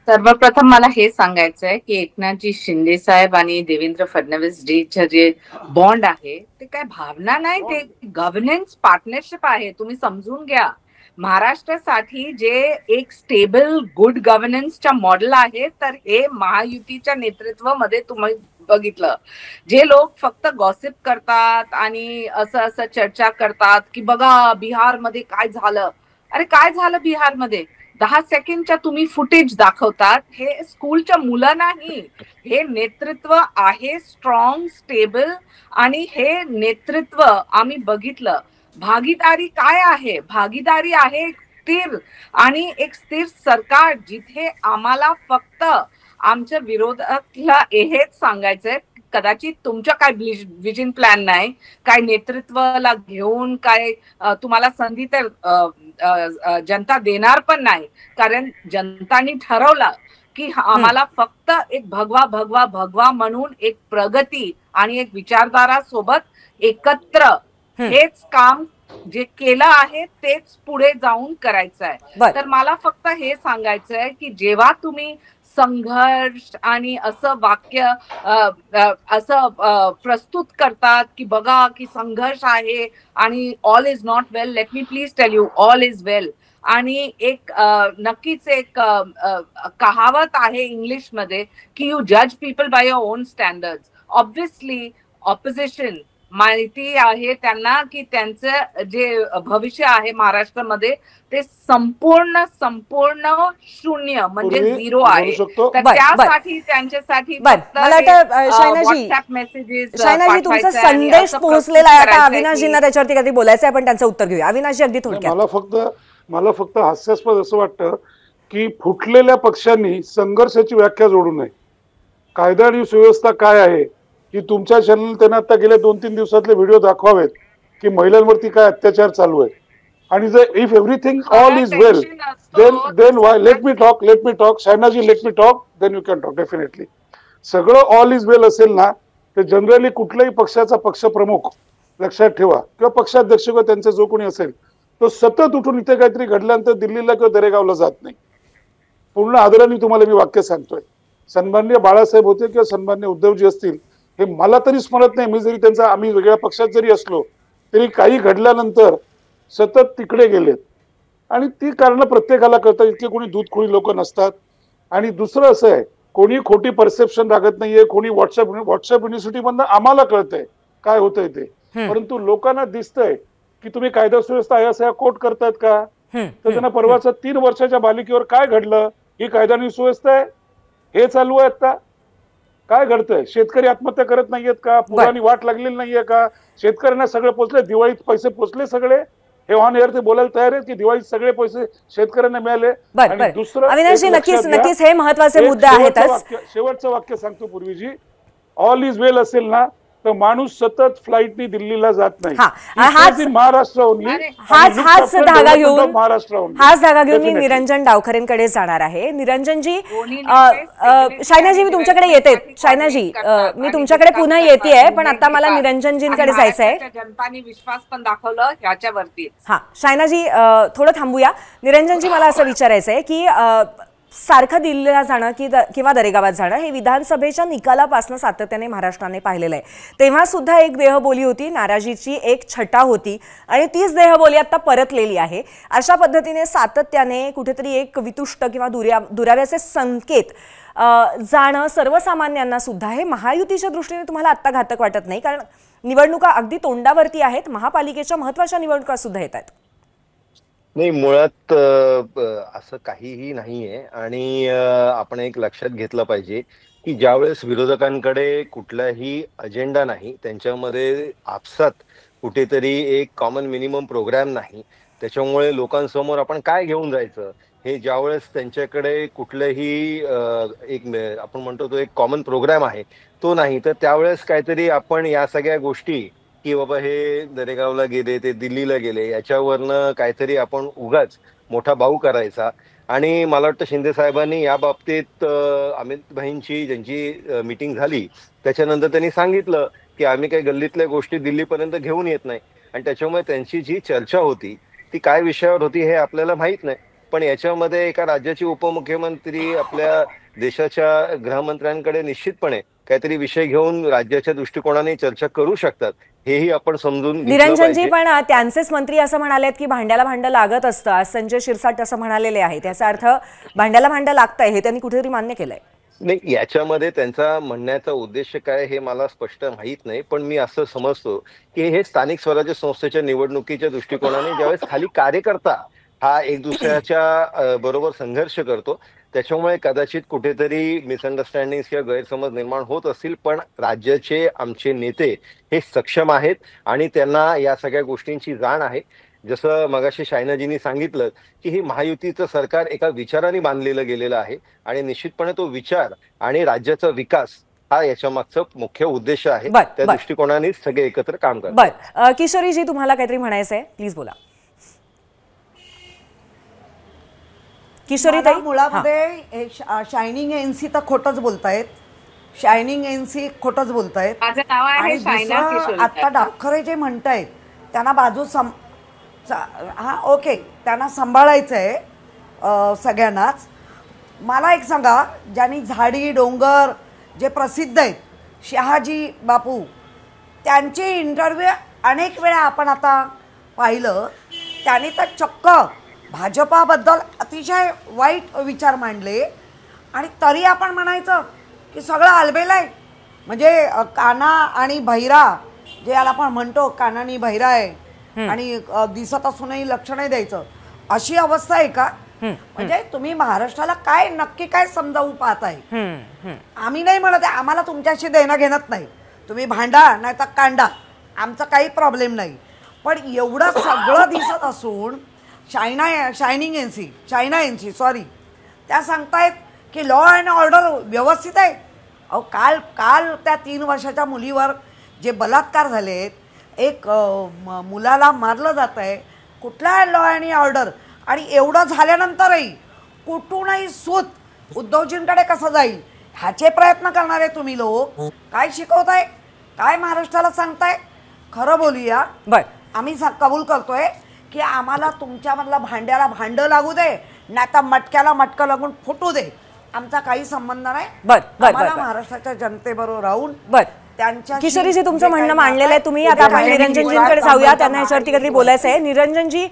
सर्वप्रथम मला हे सांगायचंय की एकनाथजी शिंदे साहेब आणि देवेंद्र फडणवीस जीचं जे बॉन्ड आहे ते काय भावना नाही, ते गव्हर्नन्स पार्टनरशिप आहे. तुम्ही समजून घ्या. महाराष्ट्रासाठी जे एक स्टेबल गुड गव्हर्नन्सच्या मॉडेल आहे, तर हे महायुतीच्या नेतृत्वामध्ये तुम्ही बघितलं. जे लोक फक्त गॉसिप करतात आणि असं चर्चा करतात की बघा बिहारमध्ये काय झालं, अरे काय झालं बिहारमध्ये, 10 सेकंडच्या तुम्ही फुटेज दाखवतात. हे स्कूलच्या मुलं नाही, हे नेतृत्व आहे स्ट्रॉंग, स्टेबल. आणि हे नेतृत्व आम्ही बघितलं. भागीदारी काय आहे? भागीदारी आहे स्थिर आणि एक स्थिर सरकार, जिथे आम्हाला फक्त आमच्या विरोधातला हेच सांगायचंय, कदाचित तुमच्या काय विजन प्लॅन नाही, काय नेतृत्वाला घेऊन काय तुम्हाला संधी तर जनता देणार पण नाही, कारण जनतानी ठरवलं की आम्हाला फक्त एक भगवा म्हणून एक प्रगती आणि एक विचारधारा सोबत एकत्र हेच काम जे केलं आहे तेच पुढे जाऊन करायचं आहे. बरं. तर मला फक्त हे सांगायचं आहे की जेव्हा तुम्ही संघर्ष आणि असं वाक्य प्रस्तुत करतात की बघा की संघर्ष आहे आणि all is not well, let me please tell you all is well. आणि एक नक्कीच एक कहावत आहे इंग्लिशमध्ये की यू जज people by your on standards. Obviously opposition माहिती आहे त्यांना की त्यांचं जे भविष्य आहे महाराष्ट्रामध्ये ते संपूर्ण शून्य म्हणजे झिरो आहे. तर त्यासाठी त्यांच्यासाठी व्हॉट्सअप मेसेजेस शायनाजी तुमचा संदेश पोहोचलेला आहे. आता अविनाशजींना त्याच्यावरती काहीतरी बोलायचं आहे, पण त्यांचं उत्तर घेऊया. अविनाशजी अगदी थोडक्यात. मला फक्त हास्यास्पद असं वाटतं की फुटलेल्या पक्षांनी संघर्षाची व्याख्या जोडू नये. कायदा आणि सुव्यवस्था काय आहे की तुमच्या चॅनल त्यांना आता गेल्या 2-3 दिवसातले व्हिडिओ दाखवावेत की महिलांवरती काय अत्याचार चालू आहे. आणि जर if everything all is well then why let me talk Shainaji, let me talk, then you can talk definitely. सगळं ऑल इज वेल असेल ना तर जनरली कुठल्याही पक्षाचा पक्षप्रमुख लक्षात ठेवा किंवा पक्षाध्यक्ष किंवा त्यांचे जो कोणी असेल तो सतत उठून इथे काहीतरी घडल्यानंतर दिल्लीला किंवा दरेगावला जात नाही. पूर्ण आदराने तुम्हाला मी वाक्य सांगतोय. सन्माननीय बाळासाहेब होते किंवा सन्माननीय उद्धवजी असतील, हे मला तरी स्मरत नाही. मी जरी त्यांचा आम्ही वेगळ्या पक्षात जरी असलो तरी काही घडल्यानंतर सतत तिकडे गेलेत. आणि ती कारणं प्रत्येकाला कळतात. इतके कोणी दूधखोरी लोक नसतात. आणि दुसरं असं आहे, कोणी खोटी परसेप्शन राखत नाहीये. कोणी व्हॉट्सअप युनिव्हर्सिटी मधनं आम्हाला कळतंय काय होतंय ते, परंतु लोकांना दिसतंय की तुम्ही कायदा सुव्यवस्था आहे असं कोट करतायत का. तर त्यांना परवाचं 3 वर्षाच्या बालिकेवर काय घडलं, ही कायदा आणि सुव्यवस्था आहे, हे चालू आहे. आता काय घडतंय, शेतकरी आत्महत्या करत नाहीयेत का, पुराणी वाट लागलेली नाहीये का, शेतकऱ्यांना सगळे पोचले, दिवाळीत पैसे पोचले सगळे. हे ऑन एअर ते बोलायला तयार आहेत की दिवाळीत सगळे पैसे शेतकऱ्यांना मिळाले. आणि दुसरं अविनाशजी नक्कीच हे महत्त्वाचे मुद्दे आहेतच. शेवटचं वाक्य सांगतो पूर्वीजी, ऑल इज वेल असेल ना तर माणूस सतत फ्लाईटनी दिल्लीला जात नाही. महाराष्ट्र हाच धागा घेऊन मी निरंजन डावखरेंकडे जाणार आहे. निरंजनजी, शायनाजी मी तुमच्याकडे येते. शायनाजी मी तुमच्याकडे पुन्हा येतेय, पण आता मला निरंजनजींकडे जायचं आहे. जनतांनी विश्वास पण दाखवलं ह्याच्यावरती. हा शायनाजी थोडं थांबूया. निरंजनजी मला असं विचारायचं आहे की सारखं दिल्लीला जाणं किंवा दरेगावात जाणं हे विधानसभेच्या निकालापासून सातत्याने महाराष्ट्राने पाहिलेलं आहे. तेव्हा सुद्धा एक देहबोली होती, नाराजीची एक छटा होती आणि तीच देहबोली आता परतलेली आहे. अशा पद्धतीने सातत्याने कुठेतरी एक वितुष्ट किंवा दुराव्याचे संकेत जाणं सर्वसामान्यांना सुद्धा हे महायुतीच्या दृष्टीने तुम्हाला आत्ता घातक वाटत नाही? कारण निवडणुका अगदी तोंडावरती आहेत, महापालिकेच्या महत्त्वाच्या निवडणुका सुद्धा येत आहेत. नाही, मुळात असं काहीही नाहीये. आणि आपण एक लक्षात घेतलं पाहिजे की ज्यावेळेस विरोधकांकडे कुठलाही अजेंडा नाही, त्यांच्यामध्ये आपसात कुठेतरी एक कॉमन मिनिमम प्रोग्राम नाही, त्याच्यामुळे लोकांसमोर आपण काय घेऊन जायचं हे ज्यावेळेस त्यांच्याकडे कुठलंही आपण म्हणतो तो एक कॉमन प्रोग्राम आहे तो नाही, तर त्यावेळेस काहीतरी आपण या सगळ्या गोष्टी की बाबा हे दरेगावला गेले, ते दिल्लीला गेले, याच्यावरनं काहीतरी आपण उगाच मोठा बाऊ करायचा. आणि मला वाटतं शिंदे साहेबांनी या बाबतीत अमित भाईंची ज्यांची मीटिंग झाली त्याच्यानंतर त्यांनी सांगितलं की आम्ही काही गल्लीतल्या गोष्टी दिल्लीपर्यंत घेऊन येत नाही. आणि त्याच्यामुळे त्यांची जी चर्चा होती ती काय विषयावर होती हे आपल्याला माहित नाही, पण याच्यामध्ये एका राज्याची उपमुख्यमंत्री आपल्या देशाच्या गृहमंत्र्यांकडे निश्चितपणे काहीतरी विषय घेऊन राज्याच्या दृष्टिकोनाने चर्चा करू शकतात, हेही आपण समजून. निरंजनजी, पण त्यांचेच मंत्री असं म्हणालेत की भांड्याला भांडं लागत असतं. आज संजय शिरसाट असं म्हणालेले आहे, त्याचा अर्थ भांड्याला भांडं लागतंय हे त्यांनी कुठेतरी मान्य केलंय. नाही, याच्यामध्ये त्यांचा म्हणण्याचा उद्देश काय हे मला स्पष्ट माहीत नाही, पण मी असं समजतो की हे स्थानिक स्वराज्य संस्थेच्या निवडणुकीच्या दृष्टिकोनाने ज्यावेळेस खाली कार्यकर्ता हा एक दुसऱ्याच्या बरोबर संघर्ष करतो, त्याच्यामुळे कदाचित कुठेतरी मिसअंडरस्टँडिंग किंवा गैरसमज निर्माण होत असतील. पण राज्याचे आमचे नेते हे सक्षम आहेत आणि त्यांना या सगळ्या गोष्टींची जाण आहे. जसं मगाशी शायनाजींनी सांगितलं की हे महायुतीचं सरकार एका विचाराने बांधलेलं गेलेलं आहे आणि निश्चितपणे तो विचार आणि राज्याचा विकास हा याच्या मागचा मुख्य उद्देश आहे. त्या दृष्टिकोनाने सगळे एकत्र काम करतात. बरं, किशोरीजी तुम्हाला काहीतरी म्हणायचं आहे, प्लीज बोला. किशोरीताई, मुळामध्ये शायनिंग एनसी तर खोटच बोलतायत. शायनिंग एनसी खोटच बोलतायत. माझं नाव आहे शायना किशोरी. आता डावखरे जे म्हणतायत त्यांना हा ओके, त्यांना सांभाळायचं आहे सगळ्यांनाच. मला एक सांगा, ज्यांनी झाडी डोंगर जे प्रसिद्ध आहेत, शहाजी बापू, त्यांचे इंटरव्ह्यू अनेक वेळा आपण आता पाहिलं. त्यांनी तर चक्क भाजपाबद्दल अतिशय वाईट विचार मांडले आणि तरी आपण म्हणायचं की सगळं आलबेल आहे. म्हणजे काना आणि बहिरा, जे याला आपण म्हणतो कानानी बहिरा आहे आणि दिसत असूनही लक्ष नाही द्यायचं, अशी अवस्था आहे का? म्हणजे तुम्ही महाराष्ट्राला काय नक्की काय समजावू पाहताय? आम्ही नाही म्हणत आहे, आम्हाला तुमच्याशी देणं घेणंच नाही. तुम्ही भांडा नाही तर कांडा, आमचा काही प्रॉब्लेम नाही. पण एवढं सगळं दिसत असून चायना एनसी त्या सांगतायत की लॉ अँड ऑर्डर व्यवस्थित आहे. अहो काल त्या 3 वर्षाच्या मुलीवर जे बलात्कार झालेत, एक मुलाला मारलं जात आहे, कुठला लॉ अँड ऑर्डर? आणि एवढं झाल्यानंतरही कुठूनही सूत उद्धवजींकडे कसं जाईल ह्याचे प्रयत्न करणारे तुम्ही लोक. काय शिकवताय, काय महाराष्ट्राला सांगताय? खरं बोलूया, आम्ही कबूल करतोय की आम्हाला तुमच्यामधला भांड्याला भांडं लागू दे, नाही तर मटक्याला मटकं लागून फुटू दे, आमचा काही संबंध नाही. आम्हाला महाराष्ट्राच्या जनतेबरोबर राहून त्यांच्या. किशोरीजी, तुमचं म्हणणं मांडलेलं आहे तुम्ही. आता आपण निरंजनजींकडे जाऊया, त्यांना याच्यावरती काहीतरी बोलायचं आहे. निरंजनजी,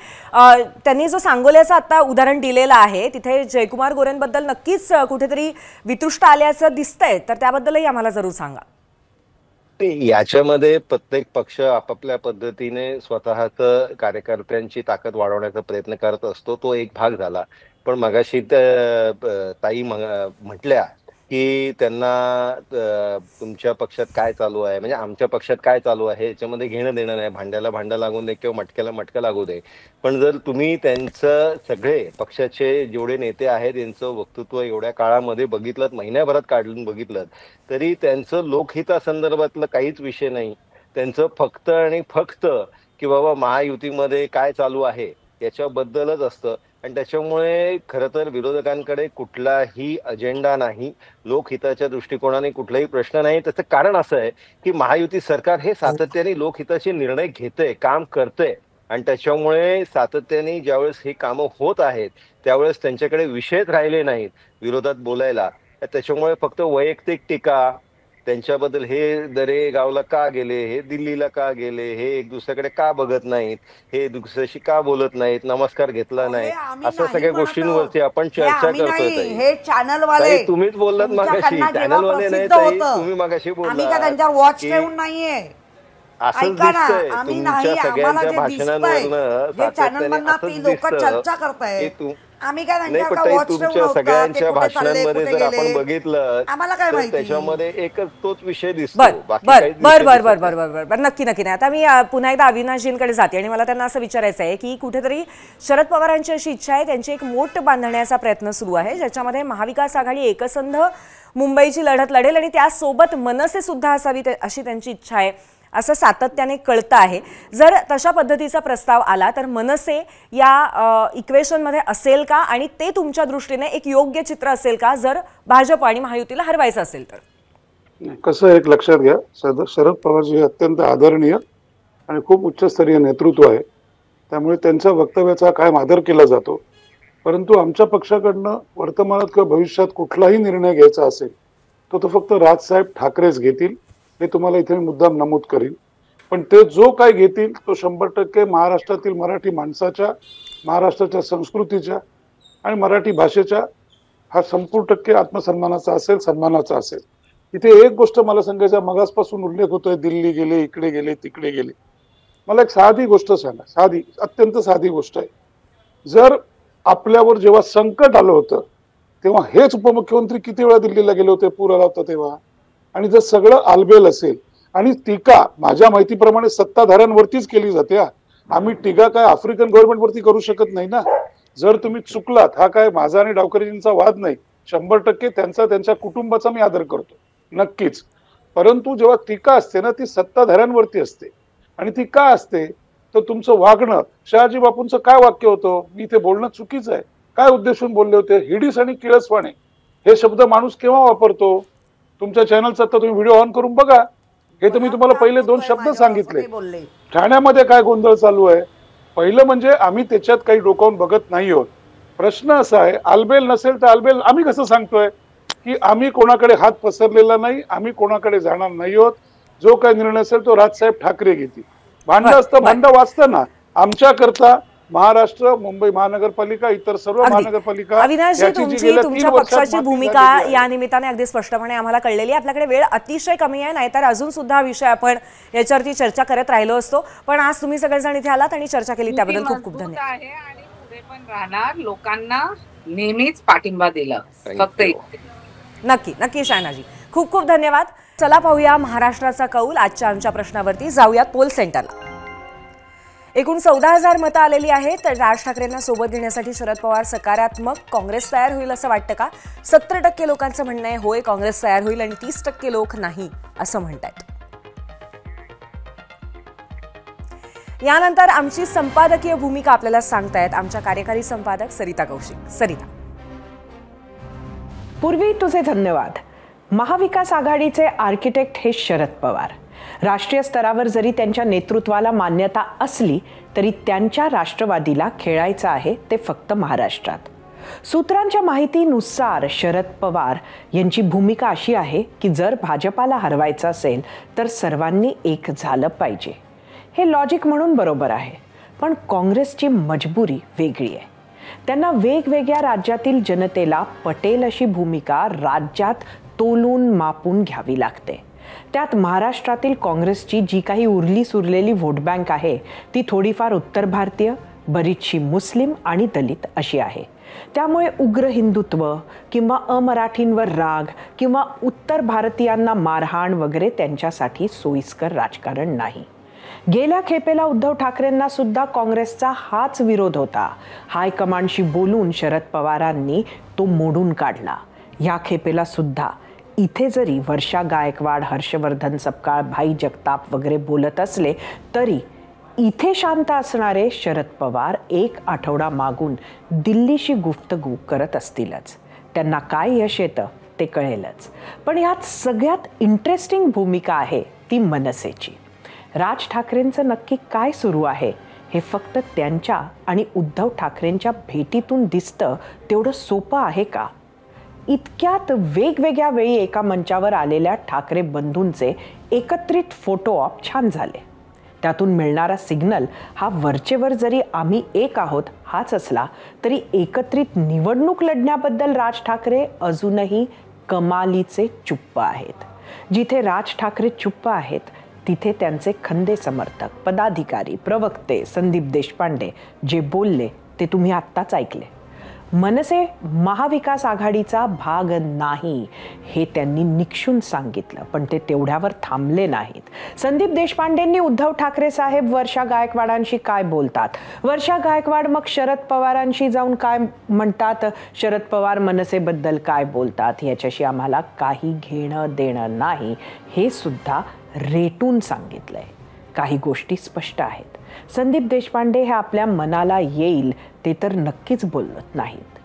त्यांनी जो सांगोल्याचं आता उदाहरण दिलेलं आहे, तिथे जयकुमार गोरेंबद्दल नक्कीच कुठेतरी वितुष्ट आल्याचं दिसतंय, तर त्याबद्दलही आम्हाला जरूर सांगा. याच्यामध्ये प्रत्येक पक्ष आपापल्या पद्धतीने स्वतःच कार्यकर्त्यांची ताकद वाढवण्याचा प्रयत्न करत असतो, तो एक भाग झाला. पण मगाशी ताई म्हटल्या की त्यांना तुमच्या पक्षात काय चालू आहे, म्हणजे आमच्या पक्षात काय चालू आहे याच्यामध्ये घेणं देणं नाही, भांड्याला भांडं लागू दे किंवा मटक्याला मटकं लागू दे. पण जर तुम्ही त्यांचं सगळे पक्षाचे जेवढे नेते आहेत त्यांचं वक्तृत्व एवढ्या काळामध्ये बघितलं, महिन्याभरात काढून बघितलं, तरी त्यांचं लोकहितासंदर्भातलं काहीच विषय नाही. त्यांचं फक्त आणि फक्त की बाबा महायुतीमध्ये काय चालू आहे याच्याबद्दलच असतं. आणि त्याच्यामुळे खरं तर विरोधकांकडे कुठलाही अजेंडा नाही, लोकहिताच्या दृष्टिकोनाने कुठलाही प्रश्न नाही. त्याचं कारण असं आहे की महायुती सरकार हे सातत्याने लोकहिताचे निर्णय घेतंय, काम करतंय. आणि त्याच्यामुळे सातत्याने ज्यावेळेस ही कामं होत आहेत त्यावेळेस त्यांच्याकडे विषयच राहिले नाहीत विरोधात बोलायला. त्याच्यामुळे फक्त वैयक्तिक टीका, त्यांच्याबद्दल हे दरेगावला का गेले, हे दिल्लीला का गेले, हे एक दुसऱ्याकडे का बघत नाहीत, हे दुसऱ्याशी का बोलत नाहीत, नमस्कार घेतला नाही, असं सगळ्या गोष्टींवरती आपण चर्चा करतोय. हे चॅनलवाले, तुम्हीच बोललात मगाशी, चॅनलवाले नाही ताई, तुम्ही मगाशी बोलला त्यांच्यावर वॉच ठेवून नाहीये. असं दिसतंय तुमच्या सगळ्यांच्या भाषणांवरनं लोक चर्चा करतायत. आम्ही काय तुमच्या सगळ्यांच्या भाषणांमध्ये जर आपण बघितलं आम्हाला काय माहिती, त्याच्यामध्ये एकच तोच विषय दिसतो. बर नक्की नाही. आता मी पुन्हा एकदा अविनाशजींकडे जाते आणि मला त्यांना असं विचारायचं आहे की कुठेतरी शरद पवारांची अशी इच्छा आहे, त्यांची एक मोठ बांधण्याचा प्रयत्न सुरू आहे, ज्याच्यामध्ये महाविकास आघाडी एकसंध मुंबईची लढत लढेल आणि त्यासोबत मनसे सुद्धा असावी अशी त्यांची इच्छा आहे, असं सातत्याने कळतं आहे. जर तशा पद्धतीचा प्रस्ताव आला तर मनसे या इक्वेशनमध्ये असेल का, आणि ते तुमच्या दृष्टीने एक योग्य चित्र असेल का जर भाजप आणि महायुतीला हरवायचं असेल तर? कसं एक लक्षात घ्या, शरद पवारजी हे अत्यंत आदरणीय आणि खूप उच्चस्तरीय नेतृत्व आहे, त्यामुळे त्यांच्या वक्तव्याचा कायम आदर केला जातो. परंतु आमच्या पक्षाकडनं वर्तमानात किंवा भविष्यात कुठलाही निर्णय घ्यायचा असेल तो फक्त राजसाहेब ठाकरेच घेतील, हे तुम्हाला इथे मुद्दाम नमूद करीन. पण ते जो काय घेतील तो 100% महाराष्ट्रातील मराठी माणसाच्या, महाराष्ट्राच्या संस्कृतीच्या आणि मराठी भाषेच्या हा संपूर्ण टक्के आत्मसन्मानाचा असेल, सन्मानाचा असेल. इथे एक गोष्ट मला सांगायचा, मगासपासून उल्लेख होतोय दिल्ली गेले, इकडे गेले, तिकडे गेले. मला एक साधी गोष्ट सांगा, साधी, अत्यंत साधी गोष्ट आहे. जर आपल्यावर जेव्हा संकट आलं होतं तेव्हा हेच उपमुख्यमंत्री किती वेळा दिल्लीला गेले होते, पूर आला होता तेव्हा? आणि जर सगळं आलबेल असेल आणि टीका माझ्या माहितीप्रमाणे सत्ताधाऱ्यांवरतीच केली जाते, आम्ही टीका काय आफ्रिकन गव्हर्नमेंटवरती करू शकत नाही ना. जर तुम्ही चुकलात, हा काय माझा आणि डावकरेजींचा वाद नाही, 100% त्यांचा, त्यांच्या कुटुंबाचा मी आदर करतो नक्कीच. परंतु जेव्हा टीका असते ना ती सत्ताधाऱ्यांवरती असते. आणि ती का असते तर तुमचं वागणं, शहाजी बापूंचं काय वाक्य होतं, मी इथे बोलणं चुकीचं आहे, काय उद्देशून बोलले होते, हिडीस आणि किळसवाणे हे शब्द माणूस केव्हा वापरतो? तुमच्या चॅनलचा तर तुम्ही व्हिडिओ ऑन करून बघा, हे तर मी तुम्हाला पहिले 2 शब्द सांगितले. ठाण्यामध्ये काय गोंधळ चालू आहे, पहिलं म्हणजे आम्ही त्याच्यात काही डोकावून बघत नाही आहोत. प्रश्न असा आहे, आलबेल नसेल तर आलबेल आम्ही कसं सांगतोय की आम्ही कोणाकडे हात पसरलेला नाही, आम्ही कोणाकडे जाणार नाही आहोत. जो काही निर्णय असेल तो राजसाहेब ठाकरे घेतील. भांडं असतं, भांडं वाचतं ना. आमच्याकरता महाराष्ट्र, मुंबई महानगरपालिका, इतर सर्व महानगरपालिका, अविनाशजी, तुमच्या पक्षाची भूमिका या निमित्ताने अगदी स्पष्टपणे आम्हाला कळलेली आहे. आपल्याकडे वेळ अतिशय कमी आहे, नाहीतर अजून सुद्धा हा विषय आपण याच्यावरती चर्चा करत राहिलो असतो. पण आज तुम्ही सगळेजण इथे आलात आणि चर्चा केली त्याबद्दल खूप खूप धन्यवाद. आणि पुढे पण राहणार, लोकांना नेहमीच पाठिंबा दिला. फक्त नक्की नक्की शहानाजी, खूप खूप धन्यवाद. चला पाहूया महाराष्ट्राचा कौल. आजच्या आमच्या प्रश्नावरती जाऊयात पोल सेंटरला. एकूण 14,000 मतं आलेली आहेत. तर राज ठाकरेंना सोबत घेण्यासाठी शरद पवार सकारात्मक, काँग्रेस तयार होईल असं वाटतं का? 70% लोकांचं म्हणणं आहे होय काँग्रेस तयार होईल आणि 30% लोक नाही असं म्हणतायत. यानंतर आमची संपादकीय भूमिका आपल्याला सांगतायत आमच्या कार्यकारी संपादक सरिता कौशिक. सरिता, पूर्वी तुझे धन्यवाद. महाविकास आघाडीचे आर्किटेक्ट हे शरद पवार. राष्ट्रीय स्तरावर जरी त्यांच्या नेतृत्वाला मान्यता असली तरी त्यांच्या राष्ट्रवादीला खेळायचं आहे ते फक्त महाराष्ट्रात. सूत्रांच्या माहितीनुसार शरद पवार यांची भूमिका अशी आहे की जर भाजपाला हरवायचं असेल तर सर्वांनी एक झालं पाहिजे. हे लॉजिक म्हणून बरोबर आहे, पण काँग्रेसची मजबुरी वेगळी आहे. त्यांना वेगवेगळ्या राज्यातील जनतेला पटेल अशी भूमिका राज्यात तोलून मापून घ्यावी लागते. त्यात महाराष्ट्रातील काँग्रेसची जी काही उरली सुरलेली व्होट बँक आहे ती थोडीफार उत्तर भारतीय, बरीचशी मुस्लिम आणि दलित अशी आहे. त्यामुळे उग्र हिंदुत्व किंवा अमराठींवर राग किंवा उत्तर भारतीयांना मारहाण वगैरे त्यांच्यासाठी सोयीस्कर राजकारण नाही. गेल्या खेपेला उद्धव ठाकरेंना सुद्धा काँग्रेसचा हाच विरोध होता. हायकमांडशी बोलून शरद पवारांनी तो मोडून काढला. या खेपेला सुद्धा इथे जरी वर्षा गायकवाड, हर्षवर्धन सपकाळ, भाई जगताप वगैरे बोलत असले तरी इथे शांत असणारे शरद पवार एक आठवडा मागून दिल्लीशी गुफ्तगू करत असतीलच. त्यांना काय यश येतं ते कळेलच. पण यात सगळ्यात इंटरेस्टिंग भूमिका आहे ती मनसेची. राज ठाकरेंचं नक्की काय सुरू आहे हे फक्त त्यांच्या आणि उद्धव ठाकरेंच्या भेटीतून दिसतं तेवढं सोपं आहे का? इतक्यात वेगवेगळ्या वेळी एका मंचावर आलेल्या ठाकरे बंधूंचे एकत्रित फोटो ऑप छान झाले. त्यातून मिळणारा सिग्नल हा वरचेवर जरी आम्ही एक आहोत हाच असला तरी एकत्रित निवडणूक लढण्याबद्दल राज ठाकरे अजूनही कमालीचे चुप्प आहेत. जिथे राज ठाकरे चुप्प आहेत तिथे त्यांचे खंदे समर्थक, पदाधिकारी, प्रवक्ते, संदीप देशपांडे जे बोलले ते तुम्ही आत्ताच ऐकले. मनसे महाविकास आघाडीचा भाग नाही हे त्यांनी निक्षून सांगितलं, पण ते तेवढ्यावर थांबले नाहीत. संदीप देशपांडेंनी उद्धव ठाकरे साहेब वर्षा गायकवाडांशी काय बोलतात, वर्षा गायकवाड मग शरद पवारांशी जाऊन काय म्हणतात, शरद पवार मनसेबद्दल काय बोलतात याच्याशी आम्हाला काही घेणं देणं नाही हे सुद्धा रेटून सांगितलंय. काही गोष्टी स्पष्ट आहेत. संदीप देशपांडे हे आपल्या मनाला येईल ते तर नक्कीच बोलत नाहीत.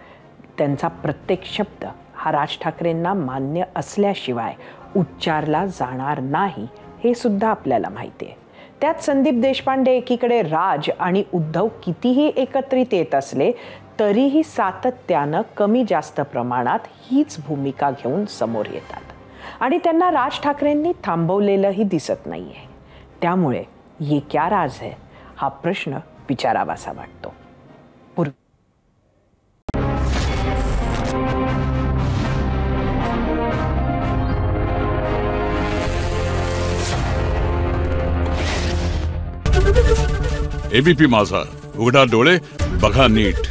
त्यांचा प्रत्येक शब्द हा राज ठाकरेंना मान्य असल्याशिवाय उच्चारला जाणार नाही हे सुद्धा आपल्याला माहिती आहे. त्यात संदीप देशपांडे एकीकडे राज आणि उद्धव कितीही एकत्रित येत असले तरीही सातत्यानं कमी जास्त प्रमाणात हीच भूमिका घेऊन समोर येतात आणि त्यांना राज ठाकरेंनी थांबवलेलंही दिसत नाहीये. त्यामुळे ये क्या राज है हा प्रश्न विचारावासा वाटतो. एबीपी माझा, उघडा डोळे बघा नीट.